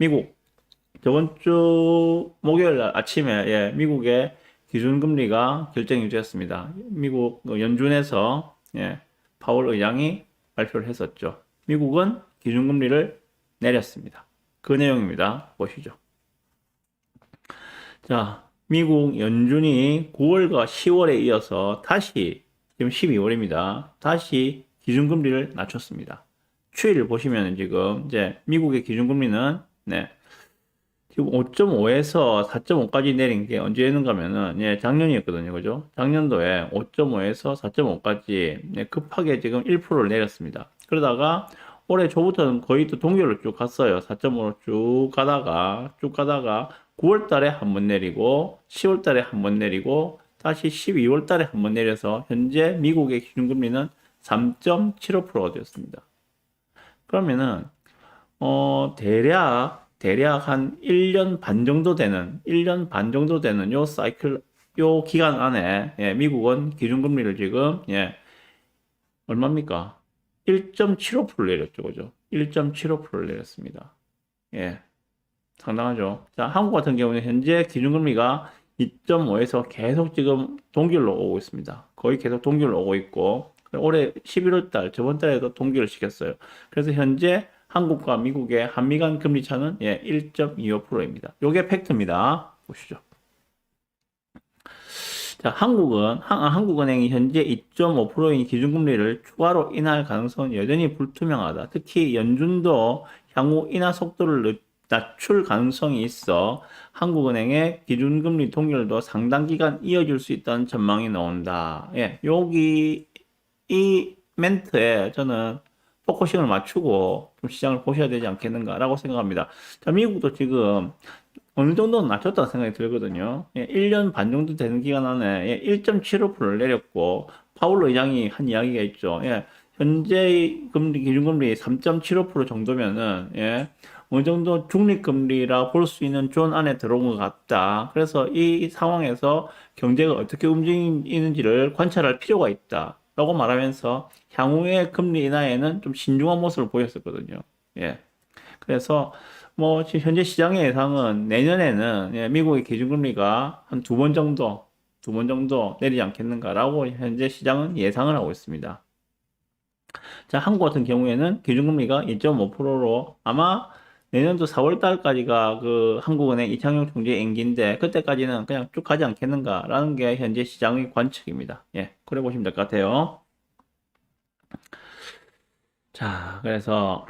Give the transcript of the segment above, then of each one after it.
미국 저번 주 목요일 날 아침에 미국의 기준금리가 결정이 되었습니다. 미국 연준에서 파월 의장이 발표를 했었죠. 미국은 기준금리를 내렸습니다. 그 내용입니다. 보시죠. 자, 미국 연준이 9월과 10월에 이어서 다시 지금 12월입니다. 다시 기준금리를 낮췄습니다. 추이를 보시면 지금 이제 미국의 기준금리는 지금 5.5에서 4.5까지 내린 게 언제였는가 하면은 작년이었거든요. 그죠? 작년도에 5.5에서 4.5까지 급하게 지금 1%를 내렸습니다. 그러다가 올해 초부터는 거의 또 동결로 쭉 갔어요. 4.5로 쭉 가다가 9월 달에 한 번 내리고 10월 달에 한 번 내리고 다시 12월 달에 한 번 내려서 현재 미국의 기준금리는 3.75%가 되었습니다. 그러면은 대략 한 1년 반 정도 되는 요 사이클, 요 기간 안에, 미국은 기준금리를 지금, 얼마입니까? 1.75%를 내렸죠, 그죠? 1.75%를 내렸습니다. 예, 상당하죠. 자, 한국 같은 경우는 현재 기준금리가 2.5에서 계속 지금 동결로 오고 있습니다. 거의 계속 동결로 오고 있고, 올해 11월 달, 저번 달에도 동결을 시켰어요. 그래서 현재 한국과 미국의 한미 간 금리 차는 1.25%입니다. 요게 팩트입니다. 보시죠. 자, 한국은행이 현재 2.5%인 기준금리를 추가로 인하할 가능성은 여전히 불투명하다. 특히 연준도 향후 인하 속도를 낮출 가능성이 있어 한국은행의 기준금리 동결도 상당 기간 이어질 수 있다는 전망이 나온다. 여기 이 멘트에 저는 포커싱을 맞추고 좀 시장을 보셔야 되지 않겠는가라고 생각합니다. 자, 미국도 지금 어느 정도는 낮췄다는 생각이 들거든요. 1년 반 정도 되는 기간 안에 1.75%를 내렸고, 파월 의장이 한 이야기가 있죠. 현재 금리, 기준금리 3.75% 정도면은, 어느 정도 중립금리라 볼 수 있는 존 안에 들어온 것 같다. 그래서 이 상황에서 경제가 어떻게 움직이는지를 관찰할 필요가 있다. 라고 말하면서 향후의 금리 인하에는 좀 신중한 모습을 보였었거든요. 예. 그래서 뭐 지금 현재 시장의 예상은 내년에는 미국의 기준금리가 한 두 번 정도 내리지 않겠는가라고 현재 시장은 예상을 하고 있습니다. 자, 한국 같은 경우에는 기준금리가 2.5%로 아마 내년도 4월 달까지가 그 한국은행 이창용 총재 임기인데 그때까지는 그냥 쭉 가지 않겠는가라는 게 현재 시장의 관측입니다. 그래 보시면 될 것 같아요. 자, 그래서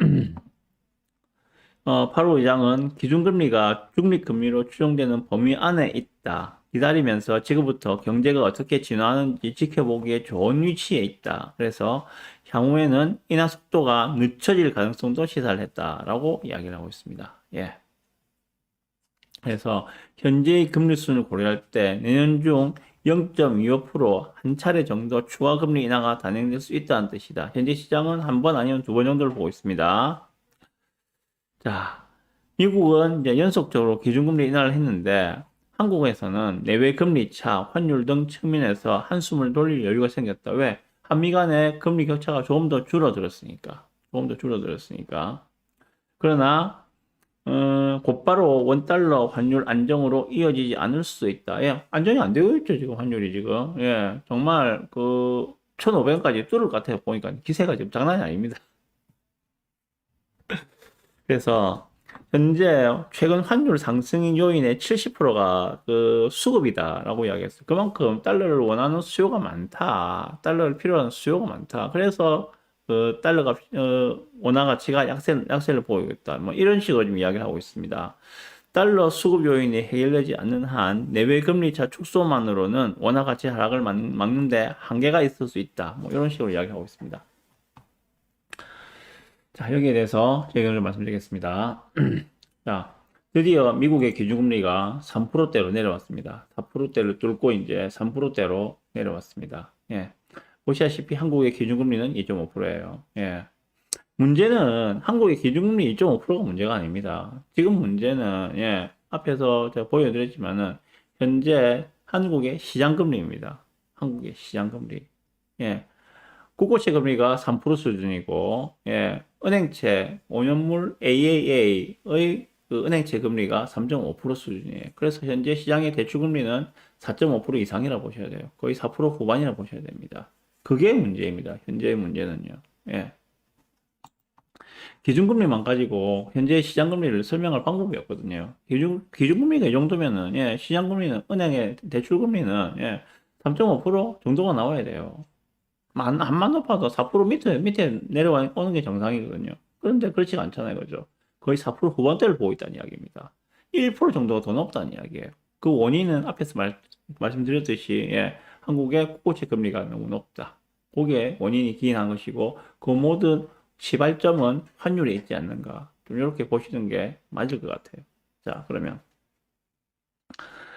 8호 의장은 기준금리가 중립금리로 추정되는 범위 안에 있다. 기다리면서 지금부터 경제가 어떻게 진화하는지 지켜보기에 좋은 위치에 있다. 그래서 향후에는 인하 속도가 늦춰질 가능성도 시사를 했다라고 이야기를 하고 있습니다. 그래서 현재의 금리 수준을 고려할 때 내년 중 0.25%한 차례 정도 추가 금리 인하가 단행될 수 있다는 뜻이다. 현재 시장은 한 번 아니면 두 번 정도를 보고 있습니다. 자, 미국은 이제 연속적으로 기준금리 인하를 했는데 한국에서는 내외 금리 차, 환율 등 측면에서 한숨을 돌릴 여유가 생겼다. 왜? 한미 간의 금리 격차가 조금 더 줄어들었으니까. 조금 더 줄어들었으니까. 그러나 곧바로 원달러 환율 안정으로 이어지지 않을 수도 있다. 안정이 안 되고 있죠, 지금 환율이 지금. 정말 그 1,500원까지 뚫을 것 같아요. 보니까 기세가 지금 장난이 아닙니다. 그래서 현재 최근 환율 상승 요인의 70%가 그 수급이다라고 이야기했어요. 그만큼 달러를 원하는 수요가 많다. 달러를 필요한 수요가 많다. 그래서 그 달러가 원화 가치가 약세를 보이고 있다. 뭐 이런 식으로 지금 이야기를 하고 있습니다. 달러 수급 요인이 해결되지 않는 한 내외 금리차 축소만으로는 원화 가치 하락을 막는데 한계가 있을 수 있다. 뭐 이런 식으로 이야기하고 있습니다. 자, 여기에 대해서 제 의견을 말씀드리겠습니다. 자, 드디어 미국의 기준금리가 3%대로 내려왔습니다. 4%대를 뚫고 이제 3%대로 내려왔습니다. 보시다시피 한국의 기준금리는 2.5%예요. 문제는 한국의 기준금리 2.5%가 문제가 아닙니다. 지금 문제는, 앞에서 제가 보여드렸지만은, 현재 한국의 시장금리입니다. 한국의 시장금리. 국고채 금리가 3% 수준이고, 은행채 5년물 AAA의 그 은행채 금리가 3.5% 수준이에요. 그래서 현재 시장의 대출 금리는 4.5% 이상이라 보셔야 돼요. 거의 4% 후반이라 보셔야 됩니다. 그게 문제입니다. 현재의 문제는요. 예. 기준금리만 가지고 현재 시장금리를 설명할 방법이 없거든요. 기준금리가 이 정도면은, 예, 시장금리는, 은행의 대출금리는, 예, 3.5% 정도가 나와야 돼요. 한만 높아도 4% 밑에 내려와 오는 게 정상이거든요. 그런데 그렇지가 않잖아요. 그죠? 거의 4% 후반대를 보고 있다는 이야기입니다. 1% 정도가 더 높다는 이야기예요. 그 원인은 앞에서 말씀드렸듯이, 예, 한국의 국고채 금리가 너무 높다. 그게 원인이 기인한 것이고, 그 모든 시발점은 환율에 있지 않는가. 좀 이렇게 보시는 게 맞을 것 같아요. 자, 그러면.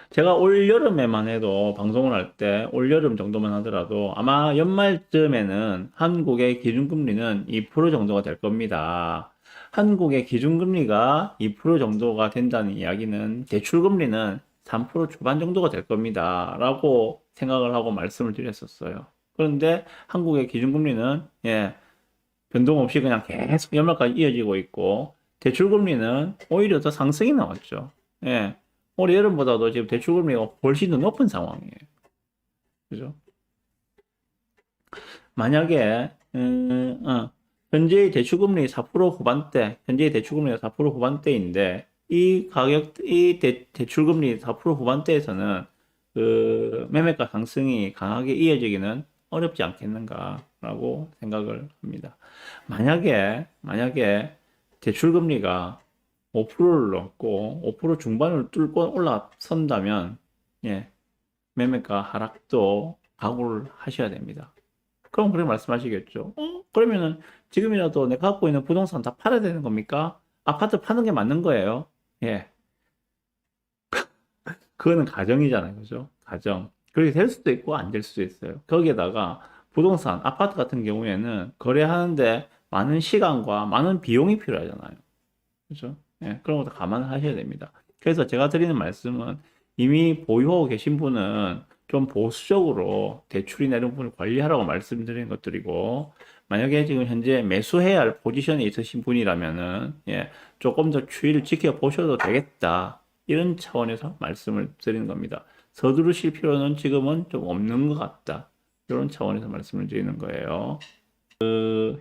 제가 올 여름에만 해도 방송을 할 때, 올 여름 정도만 하더라도 아마 연말쯤에는 한국의 기준금리는 2% 정도가 될 겁니다. 한국의 기준금리가 2% 정도가 된다는 이야기는 대출금리는 3% 초반 정도가 될 겁니다. 라고 생각을 하고 말씀을 드렸었어요. 그런데 한국의 기준금리는, 예, 변동 없이 그냥 계속 연말까지 이어지고 있고, 대출금리는 오히려 더 상승이 나왔죠. 예. 올해 여름보다도 지금 대출금리가 훨씬 더 높은 상황이에요. 그죠? 만약에, 현재의 대출금리 4% 후반대, 현재의 대출금리가 4% 후반대인데, 대출금리 4% 후반대에서는 그 매매가 상승이 강하게 이어지기는 어렵지 않겠는가라고 생각을 합니다. 만약에 대출금리가 5%를 넘고 5% 중반을 뚫고 올라선다면, 예, 매매가 하락도 각오를 하셔야 됩니다. 그럼 그렇게 말씀하시겠죠. 그러면은 지금이라도 내가 갖고 있는 부동산 다 팔아야 되는 겁니까? 아파트 파는 게 맞는 거예요. 예. 그거는 가정이잖아요. 그죠? 가정. 그렇게 될 수도 있고 안 될 수도 있어요. 거기에다가 부동산, 아파트 같은 경우에는 거래하는데 많은 시간과 많은 비용이 필요하잖아요. 그죠? 예, 그런 것도 감안하셔야 됩니다. 그래서 제가 드리는 말씀은 이미 보유하고 계신 분은 좀 보수적으로 대출이나 이런 부분을 관리하라고 말씀드리는 것들이고, 만약에 지금 현재 매수해야 할 포지션에 있으신 분이라면은, 예, 조금 더 추이를 지켜보셔도 되겠다. 이런 차원에서 말씀을 드리는 겁니다. 서두르실 필요는 지금은 좀 없는 것 같다. 이런 차원에서 말씀을 드리는 거예요.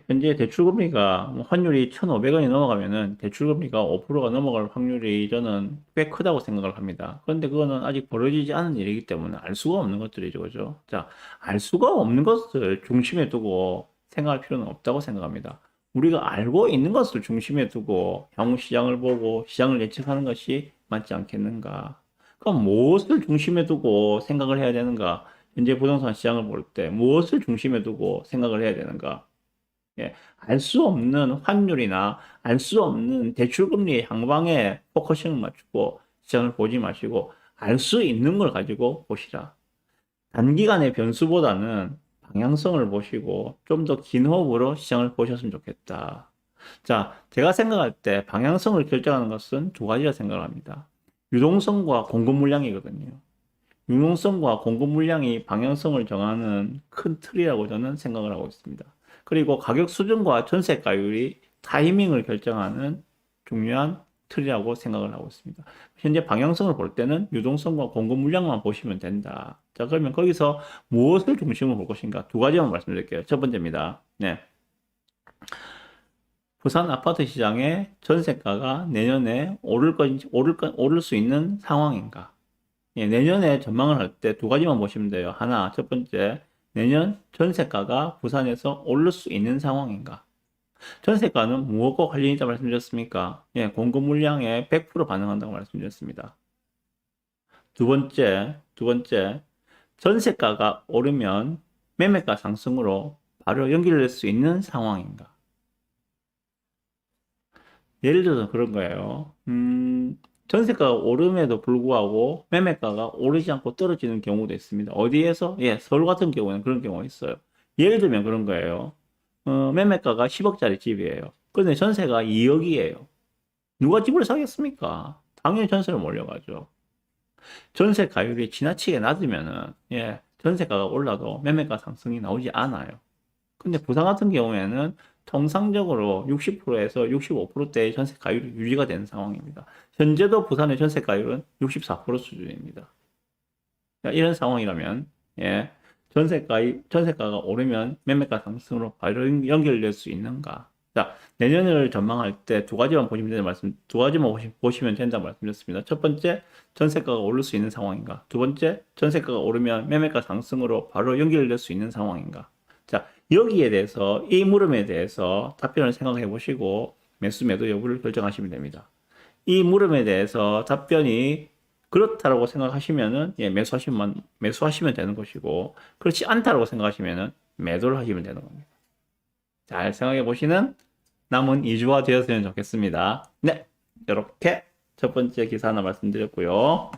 현재 대출금리가 환율이 1,500원이 넘어가면은 대출금리가 5%가 넘어갈 확률이 저는 꽤 크다고 생각을 합니다. 그런데 그거는 아직 벌어지지 않은 일이기 때문에 알 수가 없는 것들이죠. 그죠? 자, 알 수가 없는 것을 중심에 두고 생각할 필요는 없다고 생각합니다. 우리가 알고 있는 것을 중심에 두고 향후 시장을 보고 시장을 예측하는 것이 맞지 않겠는가? 그럼 무엇을 중심에 두고 생각을 해야 되는가? 현재 부동산 시장을 볼 때 무엇을 중심에 두고 생각을 해야 되는가? 예, 알 수 없는 환율이나 알 수 없는 대출금리의 향방에 포커싱을 맞추고 시장을 보지 마시고 알 수 있는 걸 가지고 보시라. 단기간의 변수보다는 방향성을 보시고 좀 더 긴 호흡으로 시장을 보셨으면 좋겠다. 자, 제가 생각할 때 방향성을 결정하는 것은 두 가지라 생각을 합니다. 유동성과 공급 물량이거든요. 유동성과 공급 물량이 방향성을 정하는 큰 틀이라고 저는 생각을 하고 있습니다. 그리고 가격 수준과 전세가율이 타이밍을 결정하는 중요한 틀이라고 생각을 하고 있습니다. 현재 방향성을 볼 때는 유동성과 공급 물량만 보시면 된다. 자, 그러면 거기서 무엇을 중심으로 볼 것인가? 두 가지만 말씀드릴게요. 첫 번째입니다. 네. 부산 아파트 시장의 전세가가 내년에 오를 수 있는 상황인가? 예, 내년에 전망을 할 때 두 가지만 보시면 돼요. 하나, 첫 번째, 내년 전세가가 부산에서 오를 수 있는 상황인가? 전세가는 무엇과 관련이 있다고 말씀드렸습니까? 예, 공급 물량에 100% 반응한다고 말씀드렸습니다. 두 번째, 전세가가 오르면 매매가 상승으로 바로 연결될 수 있는 상황인가? 예를 들어서 그런 거예요. 전세가가 오름에도 불구하고 매매가가 오르지 않고 떨어지는 경우도 있습니다. 어디에서? 예, 서울 같은 경우에는 그런 경우가 있어요. 예를 들면 그런 거예요. 매매가가 10억짜리 집이에요. 그런데 전세가 2억이에요. 누가 집을 사겠습니까? 당연히 전세를 몰려가죠. 전세 가율이 지나치게 낮으면은, 예, 전세가가 올라도 매매가 상승이 나오지 않아요. 근데 부산 같은 경우에는 통상적으로 60%에서 65%대의 전세가율이 유지가 되는 상황입니다. 현재도 부산의 전세가율은 64% 수준입니다. 이런 상황이라면, 예, 전세가가 오르면 매매가 상승으로 바로 연결될 수 있는가? 자, 내년을 전망할 때 두 가지만 보시면 된다고 말씀드렸습니다. 첫 번째, 전세가가 오를 수 있는 상황인가? 두 번째, 전세가가 오르면 매매가 상승으로 바로 연결될 수 있는 상황인가? 자, 여기에 대해서, 이 물음에 대해서 답변을 생각해 보시고 매도 여부를 결정하시면 됩니다. 이 물음에 대해서 답변이 그렇다라고 생각하시면은 매수하시면 되는 것이고, 그렇지 않다라고 생각하시면은 매도를 하시면 되는 겁니다. 잘 생각해 보시는 남은 2주가 되었으면 좋겠습니다. 네, 이렇게 첫 번째 기사 하나 말씀드렸고요.